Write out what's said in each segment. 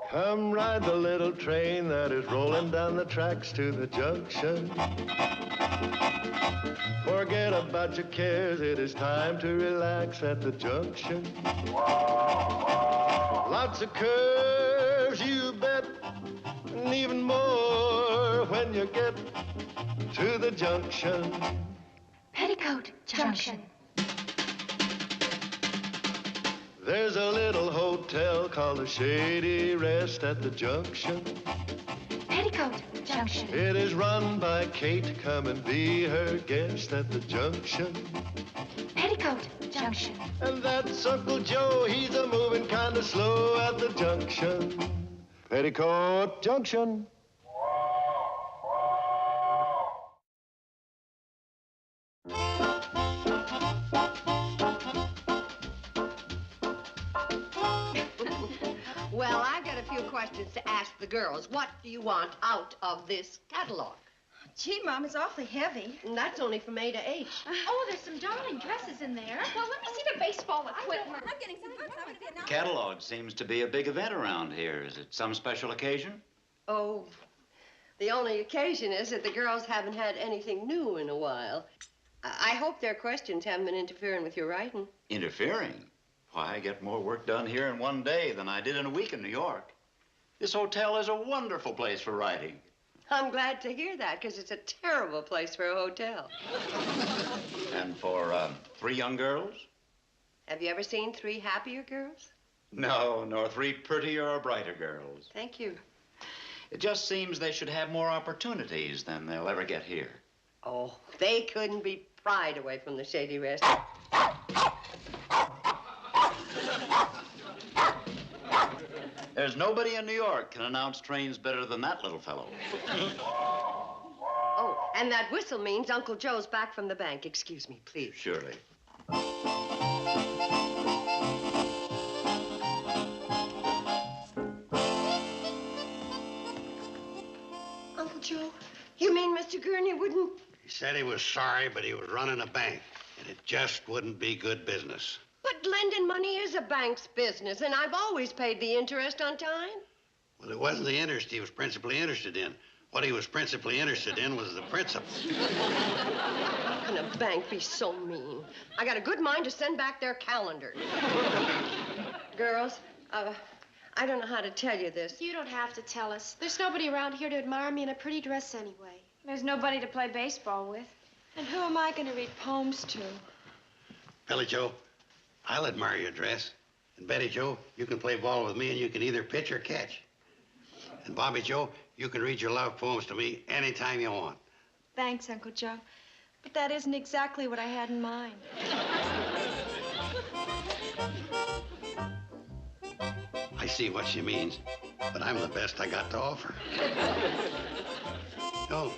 Come ride the little train that is rolling down the tracks to the junction. Forget about your cares, it is time to relax at the junction. Lots of curves, you bet, and even more when you get to the junction. Petticoat Junction. There's a little hotel called the Shady Rest at the junction. Petticoat Junction. It is run by Kate. Come and be her guest at the junction. Petticoat Junction. And that's Uncle Joe. He's a moving kind of slow at the junction. Petticoat Junction. Well, I've got a few questions to ask the girls. What do you want out of this catalog? Gee, Mom, it's awfully heavy. And that's only from A to H. Oh, there's some darling dresses in there. Well, let me see the baseball equipment. I'm getting some books. I'm going to be a The catalog seems to be a big event around here. Is it some special occasion? Oh, the only occasion is that the girls haven't had anything new in a while. I hope their questions haven't been interfering with your writing. Interfering? Why, I get more work done here in one day than I did in a week in New York. This hotel is a wonderful place for writing. I'm glad to hear that, because it's a terrible place for a hotel. And for 3 young girls? Have you ever seen 3 happier girls? No, nor 3 prettier or brighter girls. Thank you. It just seems they should have more opportunities than they'll ever get here. Oh, they couldn't be pried away from the Shady Rest. There's nobody in New York can announce trains better than that little fellow. Oh, and that whistle means Uncle Joe's back from the bank. Excuse me, please. Surely. Uncle Joe, you mean Mr. Gurney wouldn't... He said he was sorry, but he was running a bank, and it just wouldn't be good business. But lending money is a bank's business, and I've always paid the interest on time. Well, it wasn't the interest he was principally interested in. What he was principally interested in was the principal. How can a bank be so mean? I got a good mind to send back their calendar. Girls, I don't know how to tell you this. You don't have to tell us. There's nobody around here to admire me in a pretty dress anyway. There's nobody to play baseball with. And who am I going to read poems to? Billy Joe, I'll admire your dress. And Betty Joe, you can play ball with me, and you can either pitch or catch. And Bobby Joe, you can read your love poems to me anytime you want. Thanks, Uncle Joe. But that isn't exactly what I had in mind. I see what she means, but I'm the best I got to offer. No,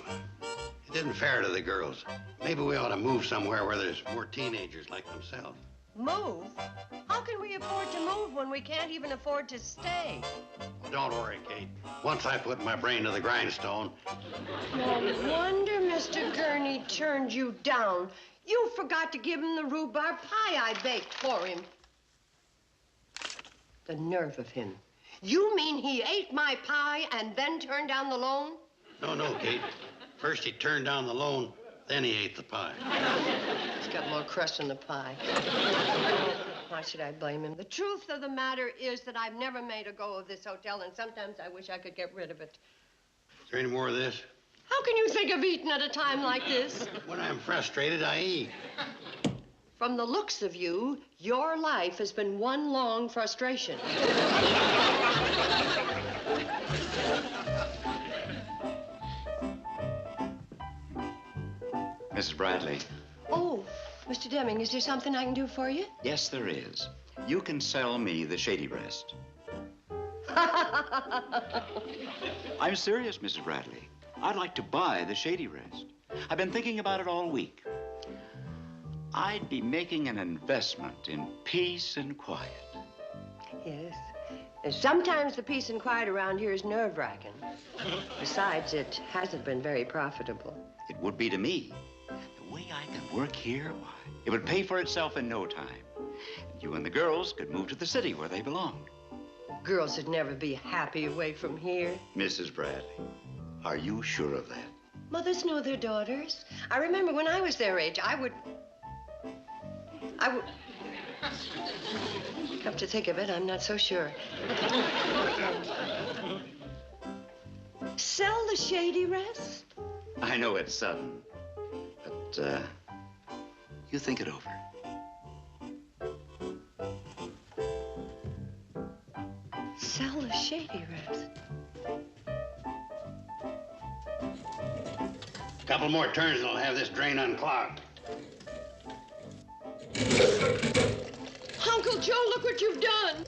it isn't fair to the girls. Maybe we ought to move somewhere where there's more teenagers like themselves. Move? How can we afford to move when we can't even afford to stay? Well, don't worry, Kate. Once I put my brain to the grindstone... No wonder Mr. Gurney turned you down. You forgot to give him the rhubarb pie I baked for him. The nerve of him. You mean he ate my pie and then turned down the loan? No, Kate. First he turned down the loan, then he ate the pie. He's got more crust in the pie. Why should I blame him? The truth of the matter is that I've never made a go of this hotel, and sometimes I wish I could get rid of it. Is there any more of this? How can you think of eating at a time like this? When I'm frustrated, I eat. From the looks of you, your life has been one long frustration. Mrs. Bradley. Oh, Mr. Deming, is there something I can do for you? Yes, there is. You can sell me the Shady Rest. I'm serious, Mrs. Bradley. I'd like to buy the Shady Rest. I've been thinking about it all week. I'd be making an investment in peace and quiet. Yes. Sometimes the peace and quiet around here is nerve-wracking. Besides, it hasn't been very profitable. It would be to me. The way I can work here, why, it would pay for itself in no time. You and the girls could move to the city where they belong. Girls would never be happy away from here. Mrs. Bradley, are you sure of that? Mothers know their daughters. I remember when I was their age, I would... Come to think of it, I'm not so sure. Sell the Shady Rest? I know it's sudden, but you think it over. Sell the Shady Rest? A couple more turns and I'll have this drain unclogged. Uncle Joe, look what you've done.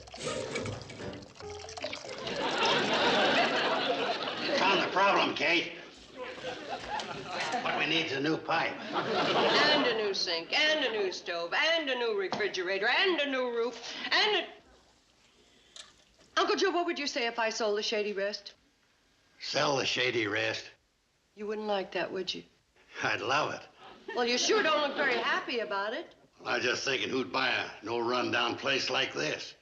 Found the problem, Kate. What we need is a new pipe. And a new sink, and a new stove, and a new refrigerator, and a new roof, and a... Uncle Joe, what would you say if I sold the Shady Rest? Sell the Shady Rest. You wouldn't like that, would you? I'd love it. Well, you sure don't look very happy about it. I was just thinking who'd buy a no rundown place like this.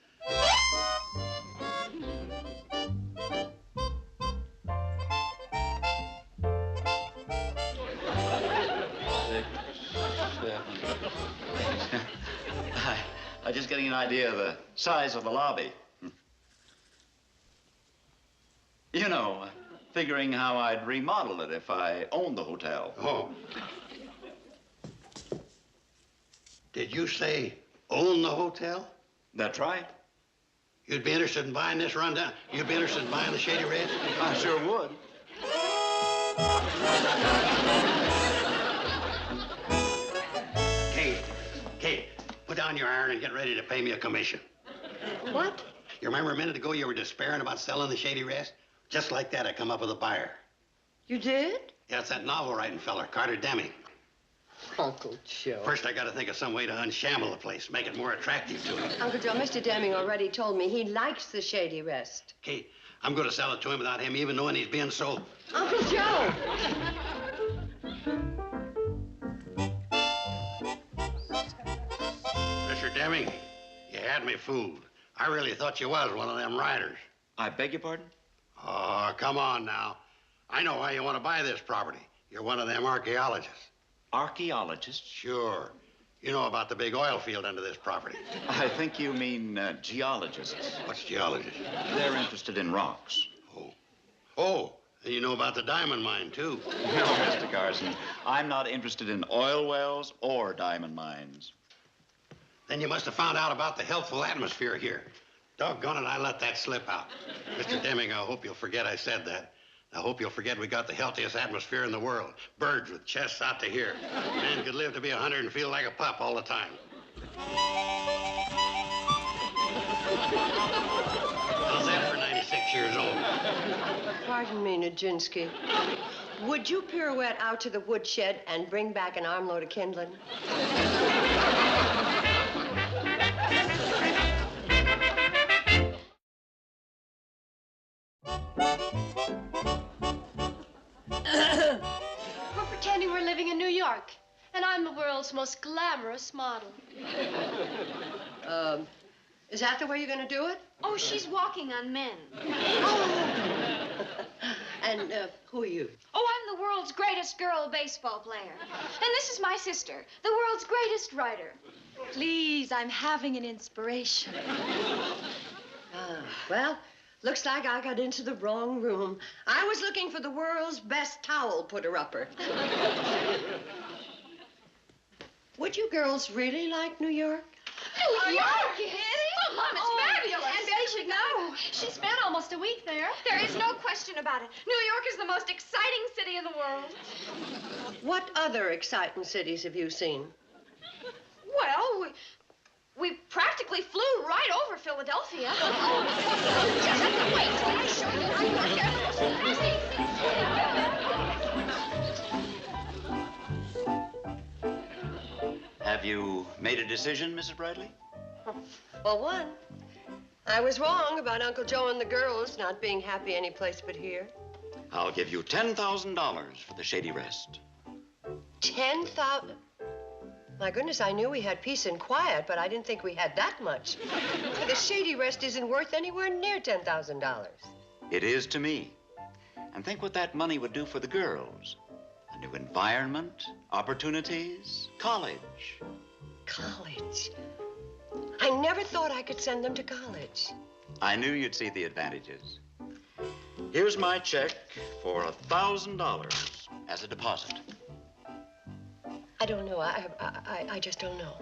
I'm just getting an idea of the size of the lobby. You know, figuring how I'd remodel it if I owned the hotel. Oh. Did you say own the hotel? That's right. You'd be interested in buying this rundown? You'd be interested in buying the Shady Rest? I sure would. Kate, put down your iron and get ready to pay me a commission. What? You remember a minute ago you were despairing about selling the Shady Rest? Just like that, I come up with a buyer. You did? Yeah, it's that novel writing feller, Carter Deming. Uncle Joe. First, I got to think of some way to unshamble the place, make it more attractive to him. Uncle Joe, Mr. Deming already told me he likes the Shady Rest. Kate, I'm going to sell it to him without him even knowing he's being sold. Uncle Joe! Mr. Deming, you had me fooled. I really thought you was one of them riders. I beg your pardon? Oh, come on now. I know why you want to buy this property. You're one of them archaeologists. Archaeologists? Sure. You know about the big oil field under this property. I think you mean geologists. What's geologists? They're interested in rocks. Oh, and you know about the diamond mine, too. No, Mr. Carson, I'm not interested in oil wells or diamond mines. Then you must have found out about the healthful atmosphere here. Doggone it, I let that slip out. Mr. Deming, I hope you'll forget I said that. I hope you'll forget we got the healthiest atmosphere in the world. Birds with chests out to here. Man could live to be 100 and feel like a pup all the time. How's that for 96 years old? Pardon me, Nijinsky. Would you pirouette out to the woodshed and bring back an armload of kindling? We're pretending we're living in New York, and I'm the world's most glamorous model. Is that the way you're going to do it? Oh, she's walking on men. And who are you? Oh, I'm the world's greatest girl baseball player. And this is my sister, the world's greatest writer. Please, I'm having an inspiration. Well, looks like I got into the wrong room. I was looking for the world's best towel putter-upper. Would you girls really like New York? New York, kidding? Oh, Mom, it's fabulous. And Betty should know. She spent almost a week there. There is no question about it. New York is the most exciting city in the world. What other exciting cities have you seen? Well, we practically flew right over Philadelphia. Just wait till I show you New York. They're the most fascinating city. Have you made a decision, Mrs. Bradley? Well, one, I was wrong about Uncle Joe and the girls not being happy any place but here. I'll give you $10,000 for the Shady Rest. 10,000? My goodness, I knew we had peace and quiet, but I didn't think we had that much. The Shady Rest isn't worth anywhere near $10,000. It is to me. And think what that money would do for the girls. A new environment, opportunities, college. College? I never thought I could send them to college. I knew you'd see the advantages. Here's my check for $1,000 as a deposit. I don't know. I just don't know.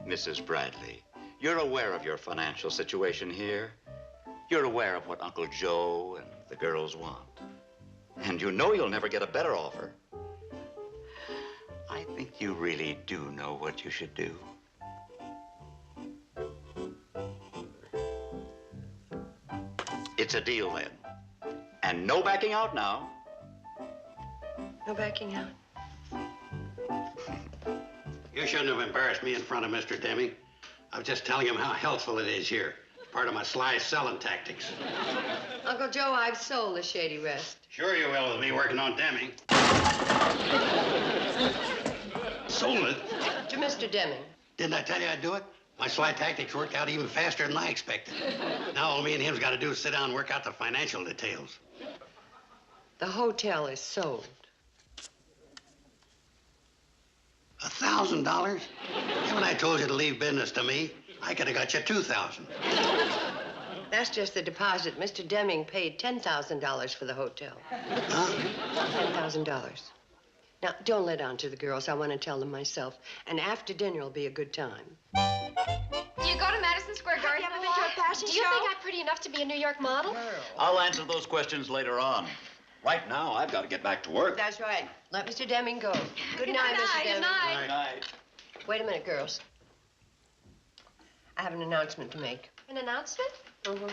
Mrs. Bradley, you're aware of your financial situation here. You're aware of what Uncle Joe and the girls want. And you know you'll never get a better offer. I think you really do know what you should do. It's a deal, then. And no backing out now. No backing out. You shouldn't have embarrassed me in front of Mr. Deming. I was just telling him how healthful it is here. It's part of my sly selling tactics. Uncle Joe, I've sold the Shady Rest. Sure you will with me working on Deming. Sold it? To Mr. Deming. Didn't I tell you I'd do it? My sly tactics worked out even faster than I expected. Now all me and him's got to do is sit down and work out the financial details. The hotel is sold. $1,000? Haven't I told you to leave business to me? I could have got you $2,000. That's just the deposit. Mr. Deming paid $10,000 for the hotel. Huh? $10,000. Now, don't let on to the girls. I want to tell them myself. And after dinner will be a good time. Do you go to Madison Square Garden? Have you ever been to a fashion Do you show? think I'm pretty enough to be a New York model? I'll answer those questions later on. Right now, I've got to get back to work. That's right. Let Mr. Deming go. Good night, Mr. Deming. Good night. Good night. Wait a minute, girls. I have an announcement to make. An announcement? Mm-hmm.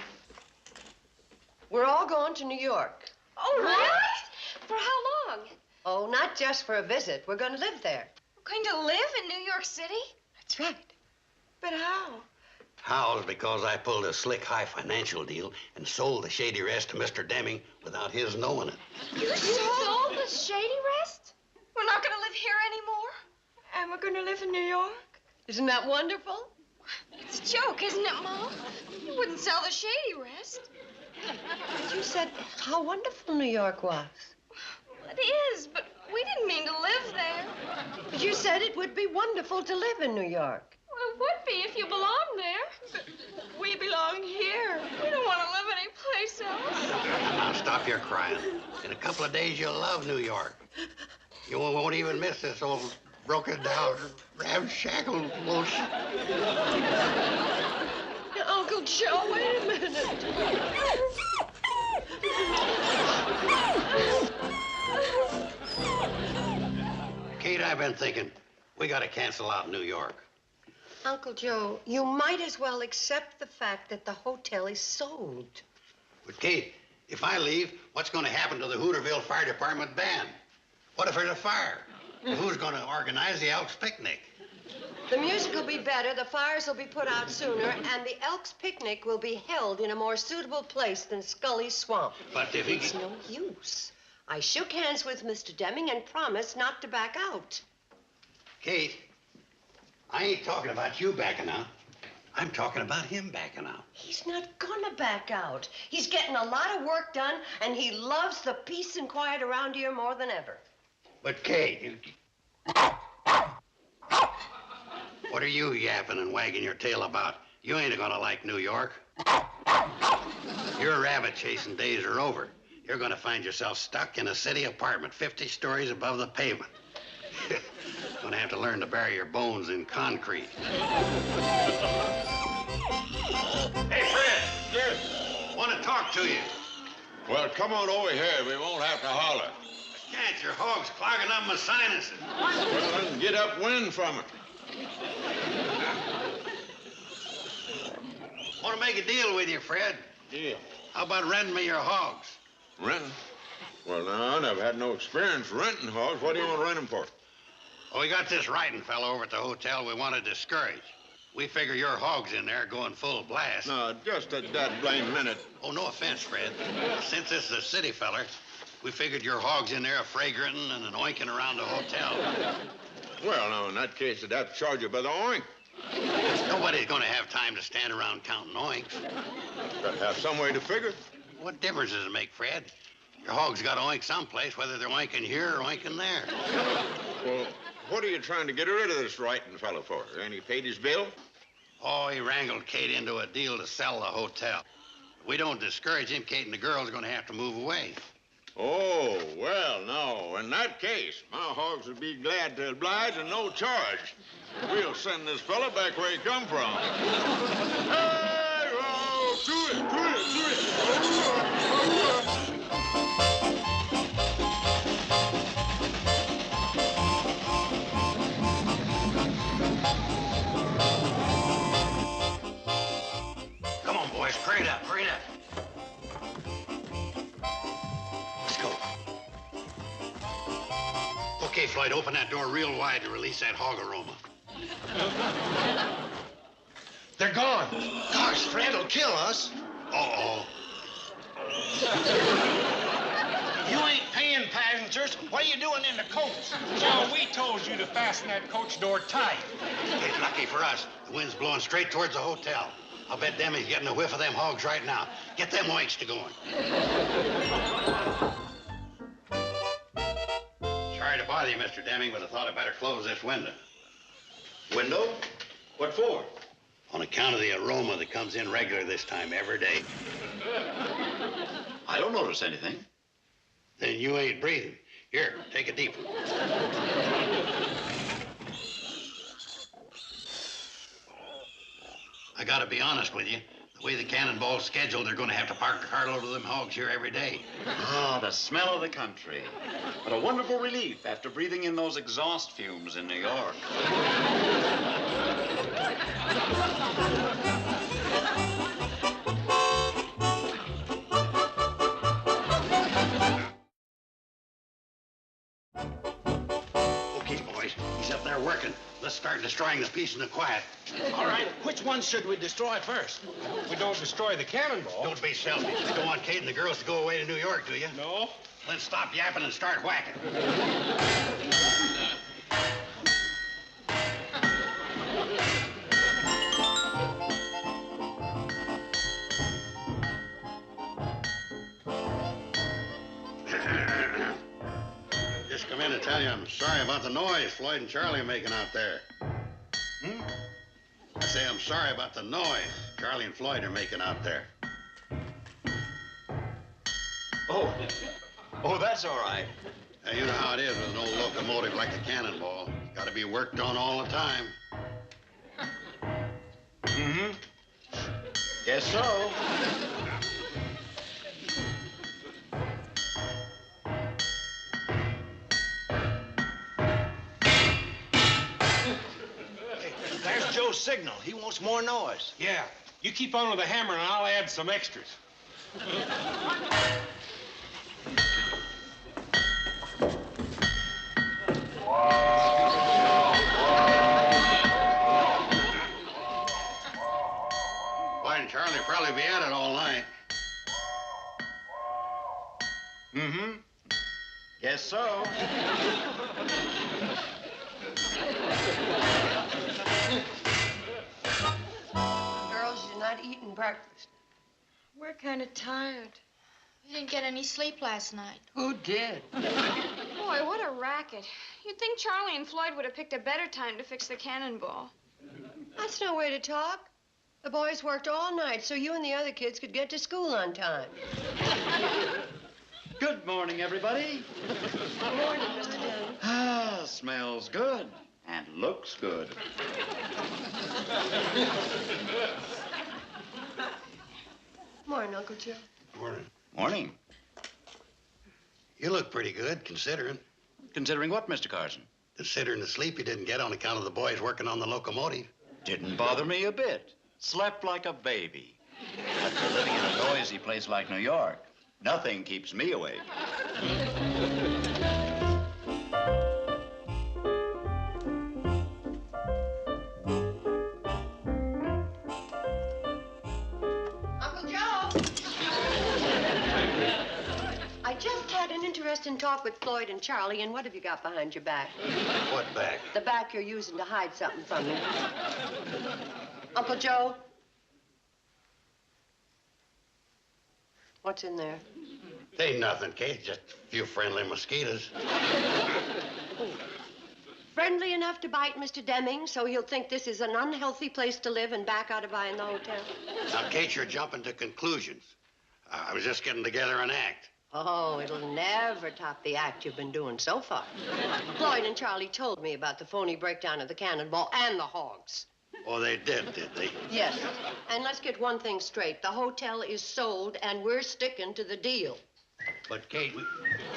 We're all going to New York. Oh, What? For how long? Oh, not just for a visit. We're going to live there. We're going to live in New York City? That's right. But how? How's because I pulled a slick, high financial deal and sold the Shady Rest to Mr. Deming without his knowing it. You sold the Shady Rest? We're not going to live here anymore? And we're going to live in New York? Isn't that wonderful? It's a joke, isn't it, Mom? You wouldn't sell the Shady Rest. But you said how wonderful New York was. It is, but we didn't mean to live there. But you said it would be wonderful to live in New York. Well, it would be if you belonged there. But we belong here. We don't want to live anyplace else. Now stop your crying. In a couple of days, you'll love New York. You won't even miss this old broken down, ramshackle bullshit. Uncle Joe, wait a minute. Kate, I've been thinking, we got to cancel out New York. Uncle Joe, you might as well accept the fact that the hotel is sold. But Kate, if I leave, what's going to happen to the Hooterville Fire Department band? What if there's a fire? Who's going to organize the Elks picnic? The music will be better, the fires will be put out sooner, and the Elks picnic will be held in a more suitable place than Scully's Swamp. But if It's no use. I shook hands with Mr. Deming and promised not to back out. Kate, I ain't talking about you backing out. I'm talking about him backing out. He's not gonna back out. He's getting a lot of work done, and he loves the peace and quiet around here more than ever. But Kate, what are you yapping and wagging your tail about? You ain't gonna like New York. Your rabbit chasing days are over. You're gonna find yourself stuck in a city apartment 50 stories above the pavement. Gonna have to learn to bury your bones in concrete. Hey, Fred. Yes. Want to talk to you. Well, come on over here. We won't have to holler. Can't, your hog's clogging up my sinuses. Well, then get upwind from it. Want to make a deal with you, Fred. Yeah. How about renting me your hogs? Renting? Well, now, I never had no experience renting hogs. What do you want to rent them for? Well, we got this writing fellow over at the hotel we want to discourage. We figure your hog's in there going full blast. No, just at that blame minute. Oh, no offense, Fred. Since this is a city feller, we figured your hog's in there a fragrantin' and an oinking around the hotel. Well, now, in that case, they'd have to charge you by the oink. Nobody's going to have time to stand around counting oinks. Got to have some way to figure. What difference does it make, Fred? Your hog's got to oink someplace, whether they're oinking here or oinking there. Well, what are you trying to get rid of this writing fellow for? Ain't he paid his bill? Oh, he wrangled Kate into a deal to sell the hotel. If we don't discourage him, Kate and the girls are going to have to move away. Oh, well, no. In that case, my hogs would be glad to oblige and no charge. We'll send this fella back where he come from. Hey, oh, do it. Come on, boys, hurry it up. Let's go. Okay, Floyd, open that door real wide to release that hog aroma. They're gone. Gosh, Fred will kill us. Uh-oh. You ain't paying passengers. What are you doing in the coach? Joe, we told you to fasten that coach door tight. It's lucky for us. The wind's blowing straight towards the hotel. I'll bet Demi's getting a whiff of them hogs right now. Get them oinks to going. Sorry to bother you, Mr. Deming, but I thought I'd better close this window. Window? What for? On account of the aroma that comes in regular this time every day. I don't notice anything. Then you ain't breathing. Here, take a deep one. I gotta be honest with you. The way the cannonball's scheduled, they're gonna have to park a carload of them hogs here every day. Ah, the smell of the country. What a wonderful relief after breathing in those exhaust fumes in New York. Okay, boys, he's up there working. Let's start destroying the piece in the quiet. All right, which one should we destroy first? We don't destroy the cannonball. Don't be selfish. You don't want Kate and the girls to go away to New York, do you? No. Then stop yapping and start whacking. Just come in to tell you I'm sorry about the noise Floyd and Charlie are making out there. I say I'm sorry about the noise Charlie and Floyd are making out there. Oh, that's all right. Now, you know how it is with an old locomotive like the cannonball. It's got to be worked on all the time. Mm-hmm. Guess so. There's Joe's signal. He wants more noise. Yeah. You keep on with the hammer and I'll add some extras. Boy and Charlie will probably be at it all night. Mm-hmm. Guess so. Girls, you're not eating breakfast. We're kind of tired. We didn't get any sleep last night. Who did? Boy, what a racket. You'd think Charlie and Floyd would have picked a better time to fix the cannonball. That's no way to talk. The boys worked all night so you and the other kids could get to school on time. Good morning, everybody. Good morning, Mr. Dillon. Ah, smells good and looks good. Morning, Uncle Joe. Morning. Morning. You look pretty good, considering. Considering what, Mr. Carson? Considering the sleep you didn't get on account of the boys working on the locomotive. Didn't bother me a bit. Slept like a baby. After living in a noisy place like New York, nothing keeps me awake. Uncle Joe! I just had an interesting rest and talk with Floyd and Charlie, and what have you got behind your back? What back? The back you're using to hide something from me. Uncle Joe? What's in there? It ain't nothing, Kate. Just a few friendly mosquitoes. Friendly enough to bite Mr. Deming, so he'll think this is an unhealthy place to live and back out of buying the hotel? Now, Kate, you're jumping to conclusions. I was just getting together an act. Oh, it'll never top the act you've been doing so far. Floyd and Charlie told me about the phony breakdown of the cannonball and the hogs. Oh, they did they? Yes. And let's get one thing straight. The hotel is sold, and we're sticking to the deal. But, Kate,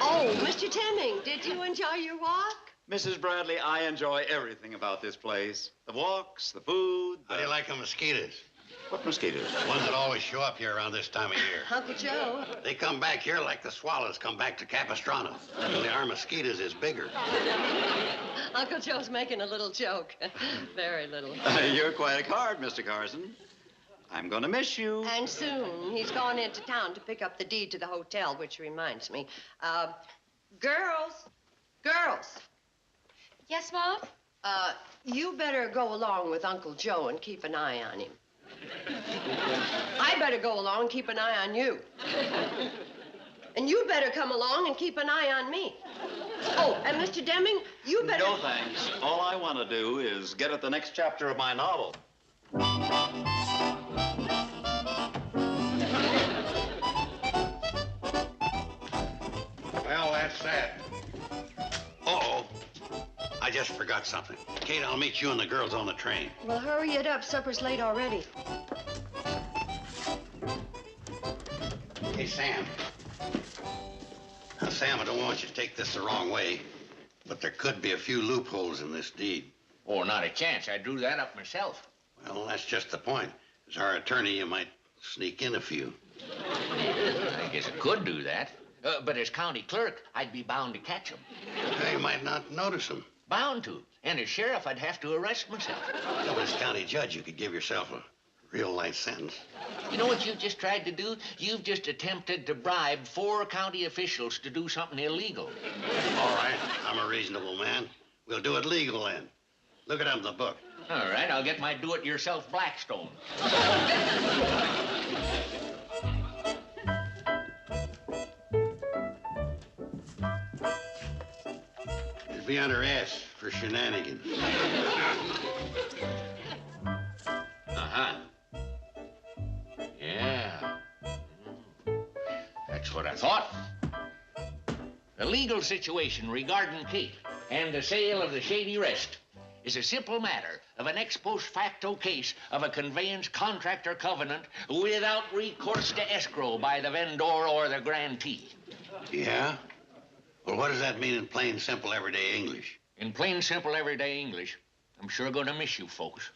Oh, Mr. Deming, did you enjoy your walk? Mrs. Bradley, I enjoy everything about this place. The walks, the food, how do you like the mosquitoes? What mosquitoes? The ones that always show up here around this time of year. Uncle Joe. They come back here like the swallows come back to Capistrano. Only our mosquitoes is bigger. Uncle Joe's making a little joke. Very little. You're quite a card, Mr. Carson. I'm going to miss you. And soon. He's gone into town to pick up the deed to the hotel, which reminds me. Girls. Yes, Mom? You better go along with Uncle Joe and keep an eye on him. I better go along and keep an eye on you. And you better come along and keep an eye on me. Oh, and Mr. Deming, you better... No, thanks. All I want to do is get at the next chapter of my novel. Well, that's that. Uh-oh. I just forgot something. Kate, I'll meet you and the girls on the train. Well, hurry it up. Supper's late already. Hey, Sam. Now, Sam, I don't want you to take this the wrong way, but there could be a few loopholes in this deed. Oh, not a chance. I drew that up myself. Well, that's just the point. As our attorney, you might sneak in a few. I guess I could do that. But as county clerk, I'd be bound to catch 'em. You might not notice them. Bound to. And as sheriff, I'd have to arrest myself. Well, as county judge, you could give yourself a real light sentence. You know what you've just tried to do? You've just attempted to bribe 4 county officials to do something illegal. All right, I'm a reasonable man. We'll do it legal then. Look it up in the book. All right, I'll get my do-it-yourself Blackstone. It'd be under S for shenanigans. Uh-huh. Yeah. That's what I thought. The legal situation regarding Kate and the sale of the Shady Rest is a simple matter of an ex post facto case of a conveyance contract or covenant without recourse to escrow by the vendor or the grantee. Yeah? Well, what does that mean in plain, simple, everyday English? In plain, simple, everyday English, I'm sure going to miss you folks.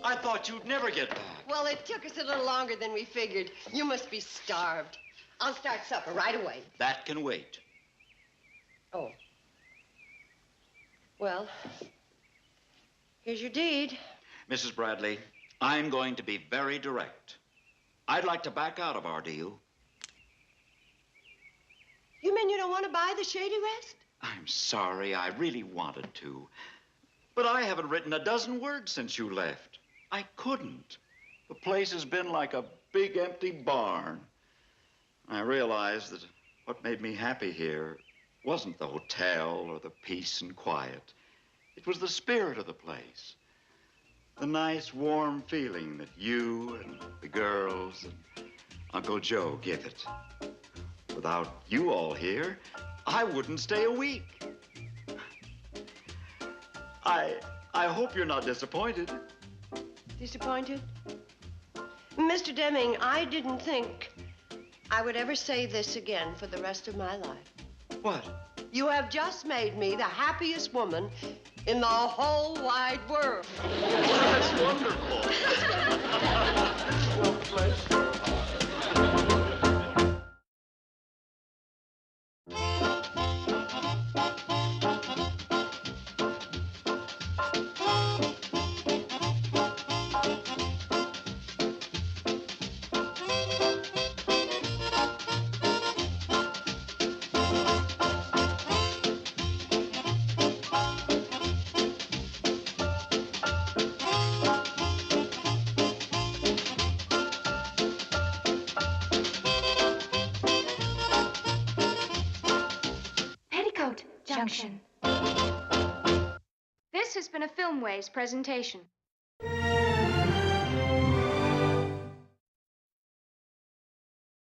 I thought you'd never get back. Well, it took us a little longer than we figured. You must be starved. I'll start supper right away. That can wait. Oh. Well, here's your deed. Mrs. Bradley, I'm going to be very direct. I'd like to back out of our deal. You mean you don't want to buy the Shady Rest? I'm sorry, I really wanted to. But I haven't written a dozen words since you left. I couldn't. The place has been like a big empty barn. I realized that what made me happy here wasn't the hotel or the peace and quiet. It was the spirit of the place. The nice, warm feeling that you and the girls and Uncle Joe give it. Without you all here, I wouldn't stay a week. I hope you're not disappointed. Disappointed? Mr. Deming, I didn't think I would ever say this again for the rest of my life. What? You have just made me the happiest woman in the whole wide world. That's wonderful. Well, bless you. Junction. This has been a Filmways presentation.